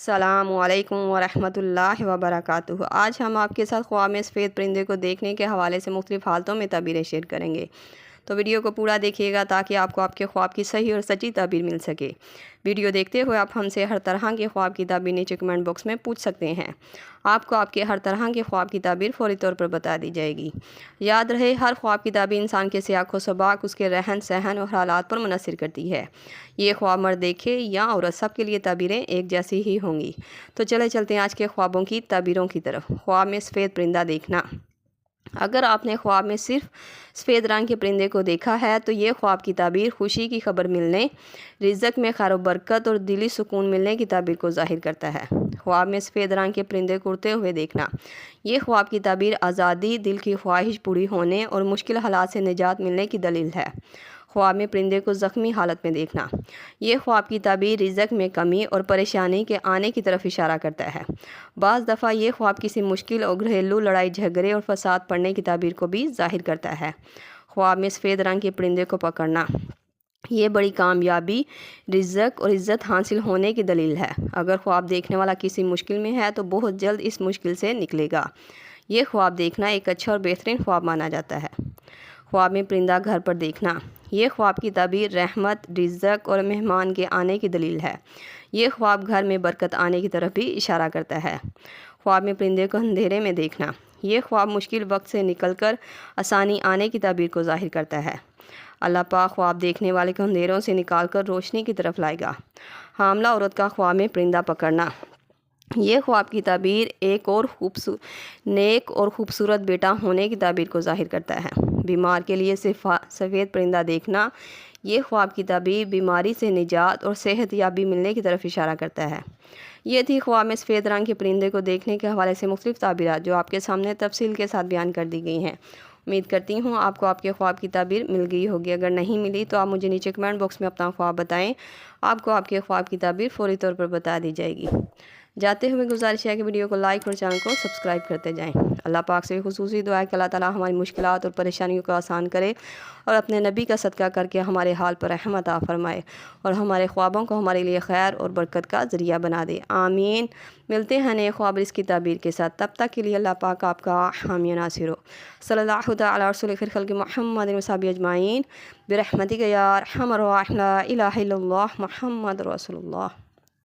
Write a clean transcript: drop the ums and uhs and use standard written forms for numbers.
السلام علیکم ورحمۃ اللہ وبرکاتہ۔ آج ہم آپ کے ساتھ خواب میں سفید پرندے کو دیکھنے کے حوالے سے مختلف حالتوں میں تعبیریں شیئر کریں گے، تو ویڈیو کو پورا دیکھیے گا تاکہ آپ کو آپ کے خواب کی صحیح اور سچی تعبیر مل سکے۔ ویڈیو دیکھتے ہوئے آپ ہم سے ہر طرح کے خواب کی تعبیر نیچے کمنٹ باکس میں پوچھ سکتے ہیں۔ آپ کو آپ کے ہر طرح کے خواب کی تعبیر فوری طور پر بتا دی جائے گی۔ یاد رہے، ہر خواب کی تعبیر انسان کے سیاق و سباق، اس کے رہن سہن اور حالات پر منحصر کرتی ہے۔ یہ خواب مرد دیکھے یا عورت، سب کے لیے تعبیریں ایک جیسی ہی ہوں گی۔ تو چلتے ہیں آج کے خوابوں کی تعبیروں کی طرف۔ خواب میں سفید پرندہ دیکھنا۔ اگر آپ نے خواب میں صرف سفید رنگ کے پرندے کو دیکھا ہے تو یہ خواب کی تعبیر خوشی کی خبر ملنے، رزق میں خیر و برکت اور دلی سکون ملنے کی تعبیر کو ظاہر کرتا ہے۔ خواب میں سفید رنگ کے پرندے کو اڑتے ہوئے دیکھنا۔ یہ خواب کی تعبیر آزادی، دل کی خواہش پوری ہونے اور مشکل حالات سے نجات ملنے کی دلیل ہے۔ خواب میں پرندے کو زخمی حالت میں دیکھنا۔ یہ خواب کی تعبیر رزق میں کمی اور پریشانی کے آنے کی طرف اشارہ کرتا ہے۔ بعض دفعہ یہ خواب کسی مشکل اور گھریلو لڑائی جھگڑے اور فساد پڑنے کی تعبیر کو بھی ظاہر کرتا ہے۔ خواب میں سفید رنگ کے پرندے کو پکڑنا۔ یہ بڑی کامیابی، رزق اور عزت حاصل ہونے کی دلیل ہے۔ اگر خواب دیکھنے والا کسی مشکل میں ہے تو بہت جلد اس مشکل سے نکلے گا۔ یہ خواب دیکھنا ایک اچھا اور بہترین خواب مانا جاتا ہے۔ خواب میں پرندہ گھر پر دیکھنا۔ یہ خواب کی تعبیر رحمت، رزق اور مہمان کے آنے کی دلیل ہے۔ یہ خواب گھر میں برکت آنے کی طرف بھی اشارہ کرتا ہے۔ خواب میں پرندے کو اندھیرے میں دیکھنا۔ یہ خواب مشکل وقت سے نکل کر آسانی آنے کی تعبیر کو ظاہر کرتا ہے۔ اللہ پاک خواب دیکھنے والے کو اندھیروں سے نکال کر روشنی کی طرف لائے گا۔ حاملہ عورت کا خواب میں پرندہ پکڑنا۔ یہ خواب کی تعبیر ایک اور نیک اور خوبصورت بیٹا ہونے کی تعبیر کو ظاہر کرتا ہے۔ بیمار کے لیے سفید پرندہ دیکھنا۔ یہ خواب کی تعبیر بیماری سے نجات اور صحت یابی ملنے کی طرف اشارہ کرتا ہے۔ یہ تھی خواب میں سفید رنگ کے پرندے کو دیکھنے کے حوالے سے مختلف تعبیرات جو آپ کے سامنے تفصیل کے ساتھ بیان کر دی گئی ہیں۔ امید کرتی ہوں آپ کو آپ کے خواب کی تعبیر مل گئی ہوگی۔ اگر نہیں ملی تو آپ مجھے نیچے کمنٹ باکس میں اپنا خواب بتائیں، آپ کو آپ کے خواب کی تعبیر فوری طور پر بتا دی جائے گی۔ جاتے ہوئے گزارش ہے کہ ویڈیو کو لائک اور چینل کو سبسکرائب کرتے جائیں۔ اللہ پاک سے خصوصی دعا ہے کہ اللہ تعالیٰ ہماری مشکلات اور پریشانیوں کو آسان کرے اور اپنے نبی کا صدقہ کر کے ہمارے حال پر رحم عطا فرمائے اور ہمارے خوابوں کو ہمارے لیے خیر اور برکت کا ذریعہ بنا دے۔ آمین۔ ملتے ہیں نئے خواب اس کی تعبیر کے ساتھ، تب تک کے لیے اللہ پاک آپ کا حامی و ناصر ہو۔ صلی اللہ تعالی علیہ رسول خیر خلق محمد و صحابہ اجمعین برحمتک یا ارحم الراحمین، لا الہ الا اللہ محمد رسول اللہ۔